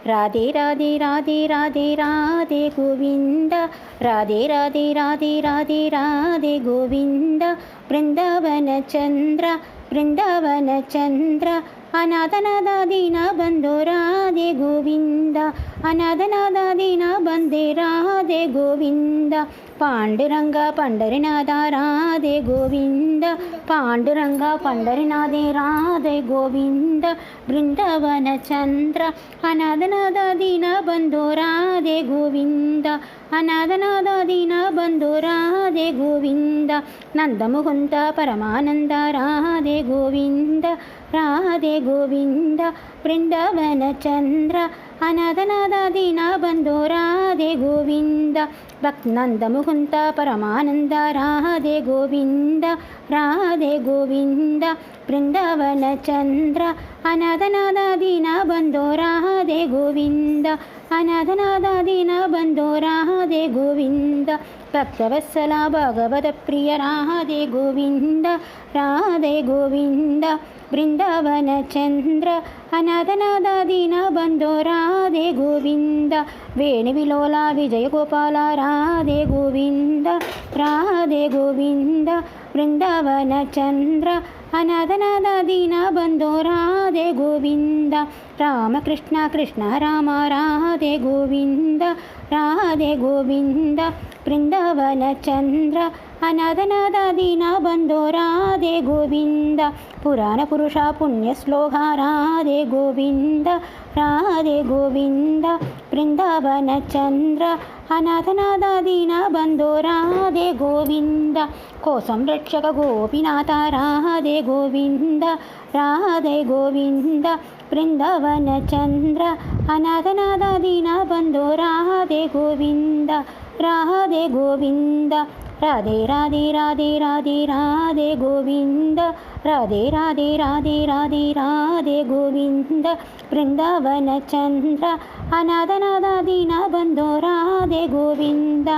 राधे राधे राधे राधे राधे गोविंद राधे राधे राधे राधे राधे गोविंद वृंदावन चंद्र अनाथनाथ दीन बंधो राधे गोविंद अनाथनाथ दीन बंदे राधे गोविंद पांडुरंग पंडरीनाथ राधे गोविंद पांडुरंग पंडरीनाथ राधे गोविंद वृंदावन चंद्र अनाथनाथ दीन बंधो राधे गोविंद अनाथनाथ दीन बंधो राधे गोविंद नंदमुकुंद परमानंद राधे गोविंद राधे गोविंद वृंदावन चंद्र अनाथनाथ दीन बंधो राधे गोविंद भक्तनंद मुकुंद परमानंद राधे गोविंद वृंदावन चंद्र अनाथनाथ दीन बंधो राधे गोविंद अनाथनाथ दीन बंधो राधे गोविंद भक्तवत्सला भगवत प्रिय राधे गोविंद वृंदावन चंद्र अनाथनाथ दीन बंधो राधे गोविंद वेणुविलोला विजय गोपाल राधे गोविंद वृंदावन चंद्र अनाथनाथ दीन बंधो राधे गोविंद रामकृष्ण कृष्ण राम राधे गोविंद वृंदावन चंद्र अनाथनाथ दीन बंधो राधे गोविंद पुराण पुरुष पुण्य श्लोक राधे गोविंद वृंदावन चंद्र अनाथनाथ दीन बंधो राधे गोविंद कोसम रक्षक गोपीनाथ राधे गोविंद वृंदावन चंद्र अनाथनाथ दीन बंधो राधे गोविंद राधे राधे राधे राधे राधे गोविंद राधे राधे राधे राधे राधे गोविंद वृंदावन चंद्र अनाथनाथ दीन बंधो राधे गोविंद